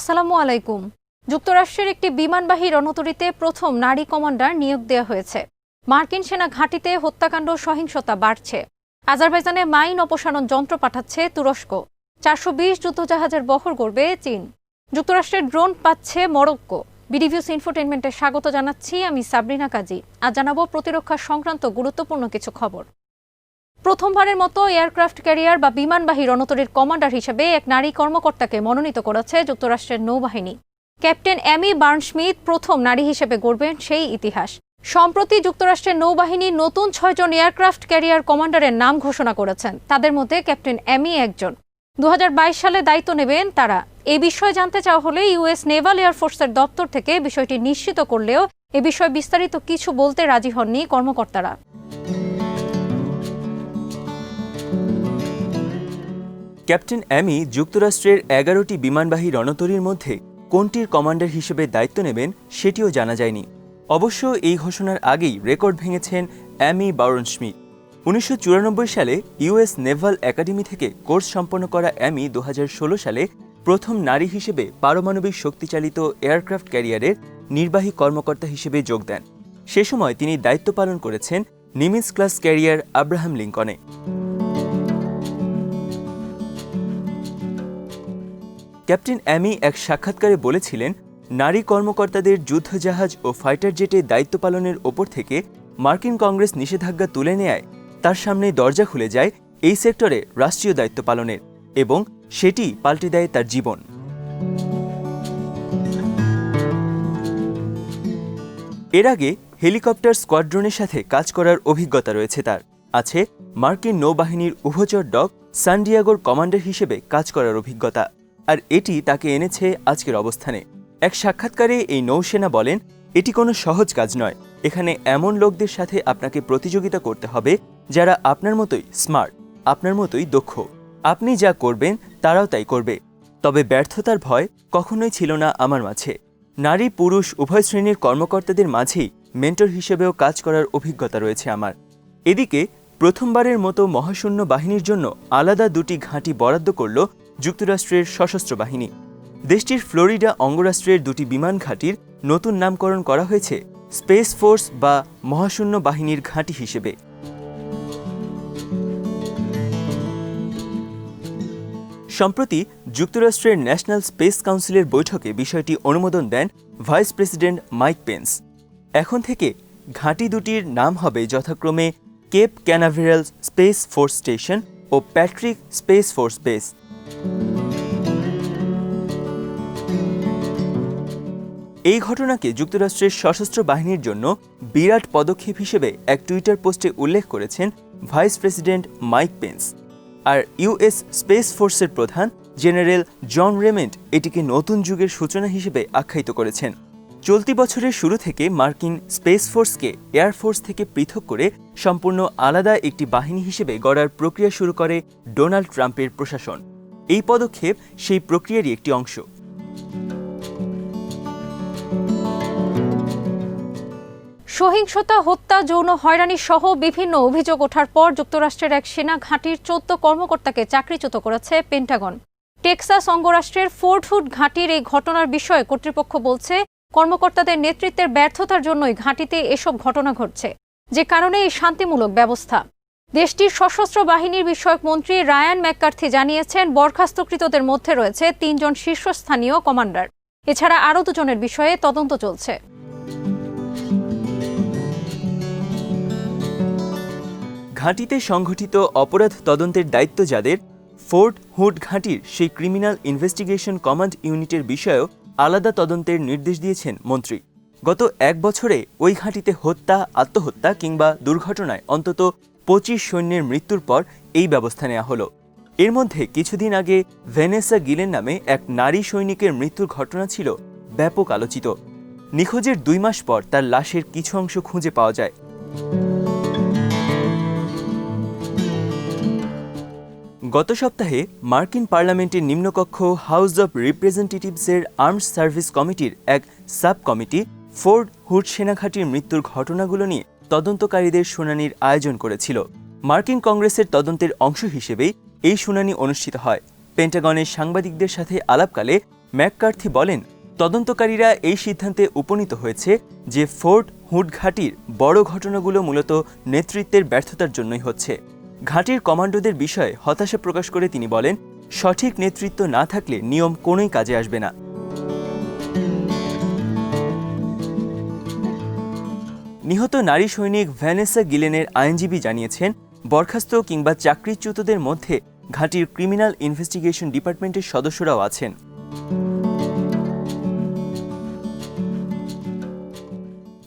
আসসালামু আলাইকুম। যুক্তরাষ্ট্রের একটি বিমানবাহী রণতরীতে প্রথম নারী কমান্ডার নিয়োগ দেওয়া হয়েছে। মার্কিন সেনা ঘাঁটিতে হত্যাকাণ্ড সহিংসতা বাড়ছে। আজারবাইজানে মাইন অপসারণ যন্ত্র পাঠাচ্ছে তুরস্ক। 420 যুদ্ধজাহাজের বহর করবে চীন। যুক্তরাষ্ট্রের ড্রোন পাচ্ছে মরক্কো। বিডিভিউস ইনফোটেইনমেন্টে স্বাগত জানাচ্ছি আমি সাবরিনা কাজী। আজ জানাবো প্রতিরক্ষা সংক্রান্ত গুরুত্বপূর্ণ কিছু খবর। প্রথমবারের মতো এয়ারক্রাফট ক্যারিয়ার বা বিমানবাহী রণতরীর কমান্ডার হিসেবে এক নারী কর্মকর্তাকে মনোনীত করেছে যুক্তরাষ্ট্রের নৌবাহিনী। ক্যাপ্টেন অ্যামি বার্নস্মিথ প্রথম নারী হিসেবে গড়বেন সেই ইতিহাস। সম্প্রতি যুক্তরাষ্ট্রের নৌবাহিনী নতুন 6 জন এয়ারক্রাফট ক্যারিয়ার কমান্ডারের নাম ঘোষণা করেছেন। তাদের মধ্যে ক্যাপ্টেন অ্যামি একজন। 2022 সালে দায়িত্ব নেবেন তারা। এই বিষয়ে জানতে চাওয়া হলে ইউএস নেভাল এয়ারফোর্সের দপ্তর থেকে বিষয়টি নিশ্চিত করলেও এ বিষয়ে বিস্তারিত কিছু বলতে রাজি হননি কর্মকর্তারা। ক্যাপ্টেন অ্যামি যুক্তরাষ্ট্রের 11টি বিমানবাহী রণতরীর মধ্যে কোনটির কমান্ডার হিসেবে দায়িত্ব নেবেন সেটিও জানা যায়নি। অবশ্য এই ঘোষণার আগেই রেকর্ড ভেঙেছেন অ্যামি বার্নস্মিথ। 1994 সালে ইউএস নেভাল একাডেমি থেকে কোর্স সম্পন্ন করা অ্যামি 2016 সালে প্রথম নারী হিসেবে পারমাণবিক শক্তিচালিত এয়ারক্রাফট ক্যারিয়ারের নির্বাহী কর্মকর্তা হিসেবে যোগ দেন। সে সময় তিনি দায়িত্ব পালন করেছেন Nimitz class career Abraham লিঙ্কনে। Captain অ্যামি এক সাক্ষাৎকারে বলেছিলেন, নারী কর্মকর্তাদের যুদ্ধজাহাজ ও ফাইটার জেটে দায়িত্ব পালনের ওপর থেকে মার্কিন কংগ্রেস নিষেধাজ্ঞা তুলে নেয় তার সামনে দরজা খুলে যায় এই সেক্টরে রাষ্ট্রীয় দায়িত্ব পালনের, এবং সেটি পাল্টে দেয় তার জীবন। এর আগে হেলিকপ্টার স্কোয়াড্রনের সাথে কাজ করার অভিজ্ঞতা রয়েছে তার। আছে মার্কিন নৌবাহিনীর উভচর ডক সান ডিয়েগোর কমান্ডার হিসেবে কাজ করার অভিজ্ঞতা। আর এটি তাকে এনেছে আজকের অবস্থানে। এক সাক্ষাৎকারে এই নৌসেনা বলেন, এটি কোনো সহজ কাজ নয়। এখানে এমন লোকদের সাথে আপনাকে প্রতিযোগিতা করতে হবে যারা আপনার মতোই স্মার্ট, আপনার মতোই দক্ষ। আপনি যা করবেন তারাও তাই করবে। তবে ব্যর্থতার ভয় কখনোই ছিল না আমার মাঝে। নারী পুরুষ উভয় শ্রেণীর কর্মকর্তাদের মাঝেই মেন্টর হিসেবেও কাজ করার অভিজ্ঞতা রয়েছে আমার। এদিকে প্রথমবারের মতো মহাশূন্য বাহিনীর জন্য আলাদা দুটি ঘাঁটি বরাদ্দ করল যুক্তরাষ্ট্রের সশস্ত্র বাহিনী। দেশটির ফ্লোরিডা অঙ্গরাষ্ট্রের দুটি বিমান ঘাঁটির নতুন নামকরণ করা হয়েছে স্পেস ফোর্স বা মহাশূন্য বাহিনীর ঘাঁটি হিসেবে। সম্প্রতি যুক্তরাষ্ট্রের ন্যাশনাল স্পেস কাউন্সিলের বৈঠকে বিষয়টি অনুমোদন দেন ভাইস প্রেসিডেন্ট মাইক পেন্স। এখন থেকে ঘাঁটি দুটির নাম হবে যথাক্রমে Cape Canaveral Space Force Station ও প্যাট্রিক স্পেস ফোর্স বেস। এই ঘটনাকে যুক্তরাষ্ট্রের সশস্ত্র বাহিনীর জন্য বিরাট পদক্ষেপ হিসেবে এক টুইটার পোস্টে উল্লেখ করেছেন ভাইস প্রেসিডেন্ট মাইক পেন্স। আর ইউএস স্পেস ফোর্সের প্রধান জেনারেল জন রেমেন্ড এটিকে নতুন যুগের সূচনা হিসেবে আখ্যায়িত করেছেন। চলতি বছরের শুরু থেকে মার্কিন স্পেস ফোর্সকে এয়ারফোর্স থেকে পৃথক করে সম্পূর্ণ আলাদা একটি বাহিনী হিসেবে গড়ার প্রক্রিয়া শুরু করে ডোনাল্ড ট্রাম্পের প্রশাসন। এই পদক্ষেপ সেই প্রক্রিয়ারই একটি অংশ। সহিংসতা, হত্যা, যৌন হয়রানি সহ বিভিন্ন অভিযোগ ওঠার পর যুক্তরাষ্ট্রের এক সেনা ঘাঁটির 14 কর্মকর্তাকে চাকরিচ্যুত করেছে পেন্টাগন। টেক্সাস অঙ্গরাষ্ট্রের ফোর্ট হুড ঘাঁটির এই ঘটনার বিষয়ে কর্তৃপক্ষ বলছে, কর্মকর্তাদের নেতৃত্বের ব্যর্থতার জন্যই ঘাঁটিতে এসব ঘটনা ঘটছে, যে কারণে এই শান্তিমূলক ব্যবস্থা। দেশটির সশস্ত্র বাহিনীর বিষয়ক মন্ত্রী রায়ান ম্যাককার্থি জানিয়েছেন, বরখাস্তকৃতদের মধ্যে রয়েছে 3 জন শীর্ষস্থানীয় কমান্ডার। এছাড়া আরও 2 জনের বিষয়ে তদন্ত চলছে। ঘাঁটিতে সংঘটিত অপরাধ তদন্তের দায়িত্ব যাদের, ফোর্ট হুড ঘাঁটির সেই ক্রিমিনাল ইনভেস্টিগেশন কমান্ড ইউনিটের বিষয়েও আলাদা তদন্তের নির্দেশ দিয়েছেন মন্ত্রী। গত 1 বছরে ওই ঘাঁটিতে হত্যা, আত্মহত্যা কিংবা দুর্ঘটনায় অন্তত 25 সৈন্যের মৃত্যুর পর এই ব্যবস্থা নেওয়া হলো। এর মধ্যে কিছুদিন আগে ভ্যানেসা গিলের নামে এক নারী সৈনিকের মৃত্যুর ঘটনা ছিল ব্যাপক আলোচিত। নিখোঁজের 2 মাস পর তার লাশের কিছু অংশ খুঁজে পাওয়া যায়। গত সপ্তাহে মার্কিন পার্লামেন্টের নিম্নকক্ষ হাউস অব রিপ্রেজেন্টেটিভসের আর্মড সার্ভিস কমিটির এক সাব কমিটি ফোর্ট হুড সেনাঘাঁটির মৃত্যুর ঘটনাগুলো নিয়ে তদন্তকারীদের শুনানির আয়োজন করেছিল। মার্কিন কংগ্রেসের তদন্তের অংশ হিসেবেই এই শুনানি অনুষ্ঠিত হয়। পেন্টাগনের সাংবাদিকদের সাথে আলাপকালে ম্যাককার্থি বলেন, তদন্তকারীরা এই সিদ্ধান্তে উপনীত হয়েছে যে ফোর্ট হুড ঘাঁটির বড় ঘটনাগুলো মূলত নেতৃত্বের ব্যর্থতার জন্যই হচ্ছে। ঘাঁটির কমান্ডোদের বিষয়ে হতাশা প্রকাশ করে তিনি বলেন, সঠিক নেতৃত্ব না থাকলে নিয়ম কোনোই কাজে আসবে না। নিহত নারী সৈনিক ভ্যানেসা গিলেনের আইনজীবী জানিয়েছেন, বরখাস্ত কিংবা চাকরিচ্যুতদের মধ্যে ঘাঁটির ক্রিমিনাল ইনভেস্টিগেশন ডিপার্টমেন্টের সদস্যরাও আছেন।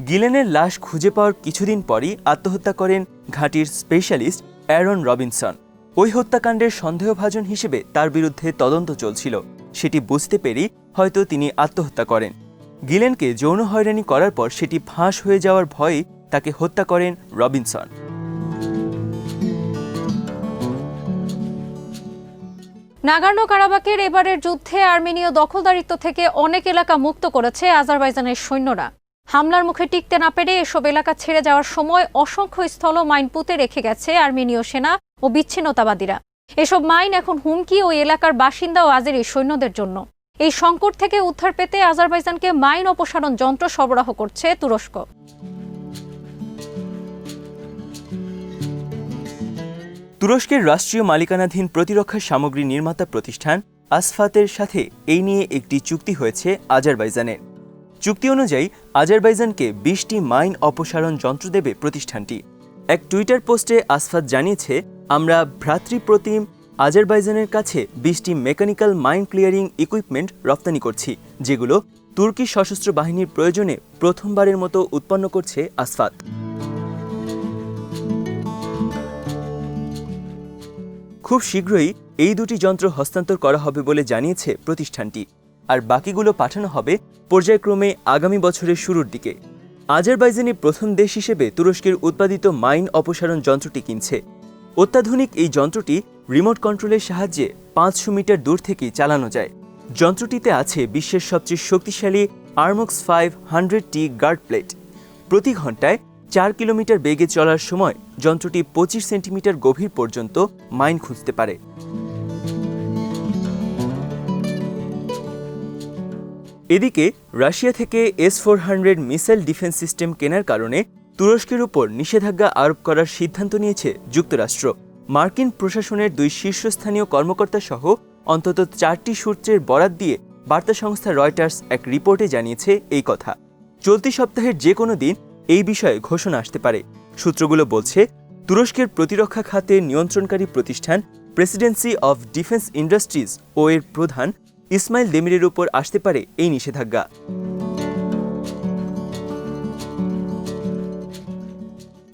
গিলেনের লাশ খুঁজে পাওয়ার কিছুদিন পরই আত্মহত্যা করেন ঘাঁটির স্পেশালিস্ট অ্যারন রবিনসন। ওই হত্যাকাণ্ডের সন্দেহভাজন হিসেবে তার বিরুদ্ধে তদন্ত চলছিল। সেটি বুঝতে পেরেই হয়তো তিনি আত্মহত্যা করেন। গিলেনকে যৌন হয়রানি করার পর সেটি ফাঁস হয়ে যাওয়ার ভয়ে তাকে হত্যা করেন রবিনসন। নাগোর্নো কারাবাখের এবারের যুদ্ধে আর্মেনীয় দখলদারিত্ব থেকে অনেক এলাকা মুক্ত করেছে আজারবাইজানের সৈন্যরা। হামলার মুখে টিকতে না পেরে এসব এলাকা ছেড়ে যাওয়ার সময় অসংখ্য স্থল মাইন পুঁতে রেখে গেছে আর্মেনীয় সেনা ও বিচ্ছিন্নতাবাদীরা। এসব মাইন এখন হুমকি ওই এলাকার বাসিন্দা ও আজেরি সৈন্যদের জন্য। এই সংকট থেকে উদ্ধার পেতে আজারবাইজানকে মাইন অপসারণ যন্ত্র সরবরাহ করছে তুরস্ক। তুরস্কের রাষ্ট্রীয় মালিকানাধীন প্রতিরক্ষা সামগ্রী নির্মাতা প্রতিষ্ঠান আসফাতের সাথে এই নিয়ে একটি চুক্তি হয়েছে আজারবাইজানের। চুক্তি অনুযায়ী আজারবাইজানকে 20টি মাইন অপসারণ যন্ত্র দেবে প্রতিষ্ঠানটি। এক টুইটার পোস্টে আসফাত জানিয়েছে, আমরা ভ্রাতৃপ্রতিম আজারবাইজানের কাছে 20টি মেকানিক্যাল মাইন ক্লিয়ারিং ইকুইপমেন্ট রপ্তানি করছি, যেগুলো তুর্কি সশস্ত্র বাহিনীর প্রয়োজনে প্রথমবারের মতো উৎপন্ন করছে আসফাত। খুব শীঘ্রই এই দুটি যন্ত্র হস্তান্তর করা হবে বলে জানিয়েছে প্রতিষ্ঠানটি, আর বাকিগুলো পাঠানো হবে পর্যায়ক্রমে আগামী বছরের শুরুর দিকে। আজারবাইজানি প্রথম দেশ হিসেবে তুরস্কের উৎপাদিত মাইন অপসারণ যন্ত্রটি কিনছে। অত্যাধুনিক এই যন্ত্রটি রিমোট কন্ট্রোলের সাহায্যে 500 মিটার দূর থেকেই চালানো যায়। যন্ত্রটিতে আছে বিশ্বের সবচেয়ে শক্তিশালী আর্মক্স 500T গার্ড প্লেট। প্রতি ঘন্টায় 4 কিলোমিটার বেগে চলার সময় যন্ত্রটি 25 সেন্টিমিটার গভীর পর্যন্ত মাইন খুঁজতে পারে। এদিকে রাশিয়া থেকে S-400 মিসাইল ডিফেন্স সিস্টেম কেনার কারণে তুরস্কের উপর নিষেধাজ্ঞা আরোপ করার সিদ্ধান্ত নিয়েছে যুক্তরাষ্ট্র। মার্কিন প্রশাসনের 2 শীর্ষস্থানীয় কর্মকর্তা সহ অন্তত 4টি সূত্রের বরাত দিয়ে বার্তা সংস্থা রয়টার্স এক রিপোর্টে জানিয়েছে এই কথা। চলতি সপ্তাহের যে কোনো দিন এই বিষয়ে ঘোষণা আসতে পারে। সূত্রগুলো বলছে, তুরস্কের প্রতিরক্ষা খাতে নিয়ন্ত্রণকারী প্রতিষ্ঠান প্রেসিডেন্সি অফ ডিফেন্স ইন্ডাস্ট্রিজ ও এর প্রধান ইসমাইল দেমিরের উপর আসতে পারে এই নিষেধাজ্ঞা।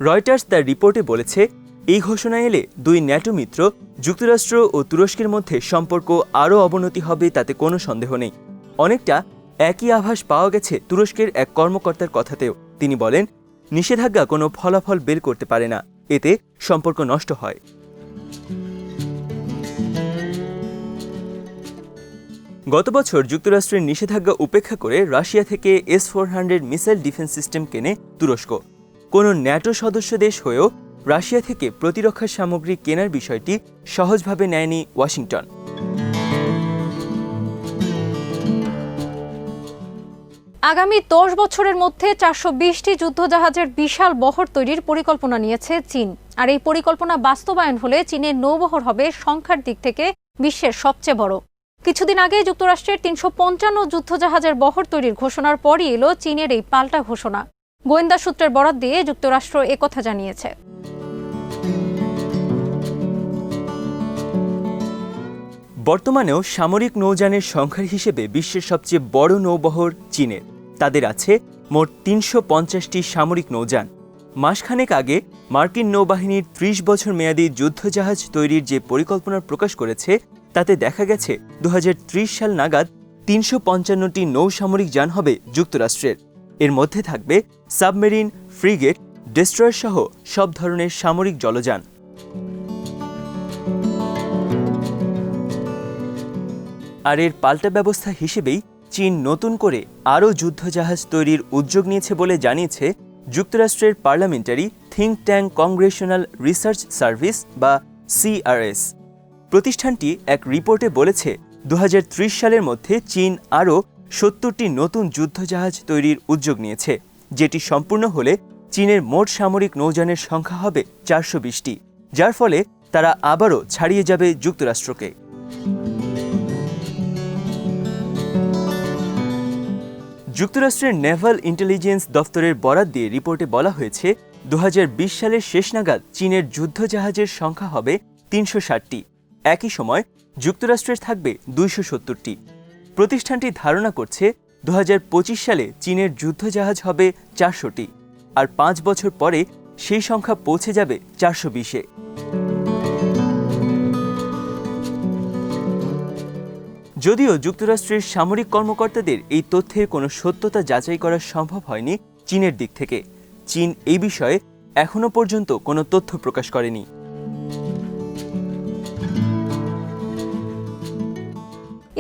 রয়টার্স তার রিপোর্টে বলেছে, এই ঘোষণা এলে 2 ন্যাটো মিত্র যুক্তরাষ্ট্র ও তুরস্কের মধ্যে সম্পর্ক আরও অবনতি হবে তাতে কোনো সন্দেহ নেই। অনেকটা একই আভাস পাওয়া গেছে তুরস্কের এক কর্মকর্তার কথাতেও। তিনি বলেন, নিষেধাজ্ঞা কোনো ফলাফল বের করতে পারে না, এতে সম্পর্ক নষ্ট হয়। গত বছর যুক্তরাষ্ট্রের নিষেধাজ্ঞা উপেক্ষা করে রাশিয়া থেকে S-400 মিসাইল ডিফেন্স সিস্টেম কেনে তুরস্ক। কোনো ন্যাটো সদস্য দেশ হয়েও রাশিয়া থেকে প্রতিরক্ষা সামগ্রী কেনার বিষয়টি সহজভাবে নেয়নি ওয়াশিংটন। আগামী 10 বছরের মধ্যে 420টি যুদ্ধজাহাজের বিশাল বহর তৈরির পরিকল্পনা নিয়েছে চীন। আর এই পরিকল্পনা বাস্তবায়ন হলে চীনের নৌবহর হবে সংখ্যার দিক থেকে বিশ্বের সবচেয়ে বড়। কিছুদিন আগে যুক্তরাষ্ট্রের 355 যুদ্ধজাহাজের বহর তৈরির ঘোষণার পরই এলো চীনের এই পাল্টা ঘোষণা। গোয়েন্দা সূত্রের বরাত দিয়ে যুক্তরাষ্ট্র একথা জানিয়েছে। বর্তমানেও সামরিক নৌযানের সংখ্যার হিসেবে বিশ্বের সবচেয়ে বড় নৌবহর চীনের। তাদের আছে মোট 350টি সামরিক নৌযান। মাসখানেক আগে মার্কিন নৌবাহিনীর 30 বছর মেয়াদী যুদ্ধজাহাজ তৈরির যে পরিকল্পনা প্রকাশ করেছে, তাতে দেখা গেছে 2030 সাল নাগাদ 355টি নৌসামরিক যান হবে যুক্তরাষ্ট্রের। এর মধ্যে থাকবে সাবমেরিন, ফ্রিগেট, ডেস্ট্রয়ার সহ সব ধরনের সামরিক জলযান। আর এর পাল্টা ব্যবস্থা হিসেবেই চীন নতুন করে আরও যুদ্ধজাহাজ তৈরির উদ্যোগ নিয়েছে বলে জানিয়েছে যুক্তরাষ্ট্রের parliamentary think tank Congressional research service বা CRS। প্রতিষ্ঠানটি এক রিপোর্টে বলেছে, 2030 সালের মধ্যে চীন আরও 70টি নতুন যুদ্ধজাহাজ তৈরির উদ্যোগ নিয়েছে, যেটি সম্পূর্ণ হলে চীনের মোট সামরিক নৌযানের সংখ্যা হবে 420টি, যার ফলে তারা আবারও ছাড়িয়ে যাবে যুক্তরাষ্ট্রকে। যুক্তরাষ্ট্রের নেভাল ইন্টেলিজেন্স দফতরের বরাত দিয়ে রিপোর্টে বলা হয়েছে 2020 সালের শেষ নাগাদ চীনের যুদ্ধজাহাজের সংখ্যা হবে 360টি। একই সময় যুক্তরাষ্ট্রের থাকবে 270টি। প্রতিষ্ঠানটি ধারণা করছে 2025 সালে চীনের যুদ্ধজাহাজ হবে 400টি, আর 5 বছর পরে সেই সংখ্যা পৌঁছে যাবে 420-এ। যদিও যুক্তরাষ্ট্রের সামরিক কর্মকর্তাদের এই তথ্যের কোনো সত্যতা যাচাই করা সম্ভব হয়নি চীনের দিক থেকে। চীন এই বিষয়ে এখনো পর্যন্ত কোনো তথ্য প্রকাশ করেনি।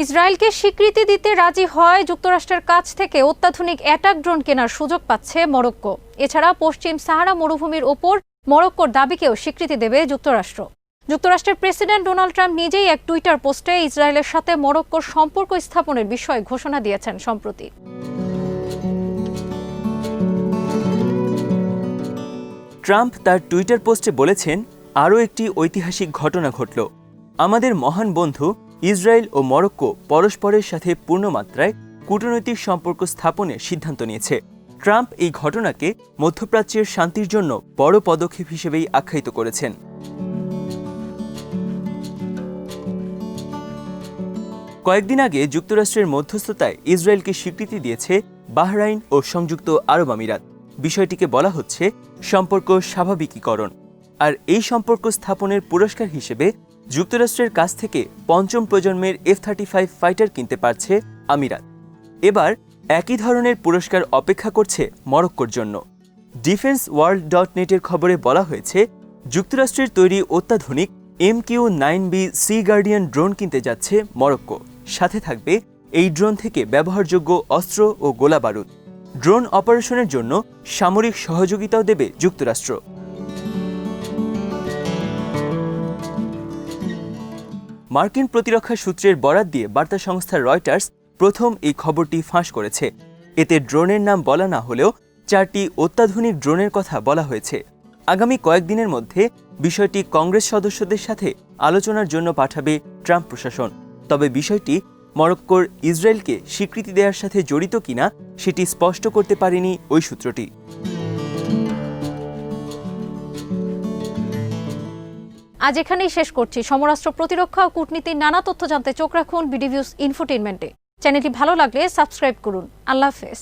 ইসরায়েলকে স্বীকৃতি দিতে রাজি হয় যুক্তরাষ্ট্রের কাছ থেকে অত্যাধুনিক অ্যাটাক ড্রোন কেনার সুযোগ পাচ্ছে মরক্কো। এছাড়া পশ্চিম সাহারা মরুভূমির ওপর মরক্কোর দাবিকেও স্বীকৃতি দেবে যুক্তরাষ্ট্র। যুক্তরাষ্ট্রের প্রেসিডেন্ট ডোনাল্ড ট্রাম্প নিজেই এক টুইটার পোস্টে ইসরায়েলের সাথে মরক্কোর সম্পর্ক স্থাপনের বিষয়ে ঘোষণা দিয়েছেন সম্প্রতি। ট্রাম্প তার টুইটার পোস্টে বলেছেন, আরও একটি ঐতিহাসিক ঘটনা ঘটল। আমাদের মহান বন্ধু ইসরায়েল ও মরক্কো পরস্পরের সাথে পূর্ণমাত্রায় কূটনৈতিক সম্পর্ক স্থাপনের সিদ্ধান্ত নিয়েছে। ট্রাম্প এই ঘটনাকে মধ্যপ্রাচ্যের শান্তির জন্য বড় পদক্ষেপ হিসেবেই আখ্যায়িত করেছেন। কয়েকদিন আগে যুক্তরাষ্ট্রের মধ্যস্থতায় ইসরায়েলকে স্বীকৃতি দিয়েছে বাহরাইন ও সংযুক্ত আরব আমিরাত। বিষয়টিকে বলা হচ্ছে সম্পর্ক স্বাভাবিকীকরণ। আর এই সম্পর্ক স্থাপনের পুরস্কার হিসেবে যুক্তরাষ্ট্রের কাছ থেকে 5ম প্রজন্মের F-35 ফাইটার কিনতে পারছে আমিরাত। এবার একই ধরনের পুরস্কার অপেক্ষা করছে মরক্কোর জন্য। defenseworld.net-এর খবরে বলা হয়েছে, যুক্তরাষ্ট্রের তৈরি অত্যাধুনিক MQ-9B সি গার্ডিয়ান ড্রোন কিনতে যাচ্ছে মরক্কো। সাথে থাকবে এই ড্রোন থেকে ব্যবহারযোগ্য অস্ত্র ও গোলাবারুদ। ড্রোন অপারেশনের জন্য সামরিক সহযোগিতাও দেবে যুক্তরাষ্ট্র। মার্কিন প্রতিরক্ষা সূত্রের বরাত দিয়ে বার্তা সংস্থা রয়টার্স প্রথম এই খবরটি ফাঁস করেছে। এতে ড্রোনের নাম বলা না হলেও 4টি অত্যাধুনিক ড্রোনের কথা বলা হয়েছে। আগামী কয়েকদিনের মধ্যে বিষয়টি কংগ্রেস সদস্যদের সাথে আলোচনার জন্য পাঠাবে ট্রাম্প প্রশাসন। তবে বিষয়টি মরক্কোর ইসরায়েলকে স্বীকৃতি দেওয়ার সাথে জড়িত কিনা সেটি স্পষ্ট করতে পারেনি ওই সূত্রটি। আজ এখানেই শেষ করছি। সমরাষ্ট্র, প্রতিরক্ষা ও কূটনীতির নানা তথ্য জানতে চোখ রাখুন বিডিনিউজ ইনফোটেইনমেন্টে। চ্যানেলটি ভালো লাগলে সাবস্ক্রাইব করুন। আল্লাহ হাফেজ।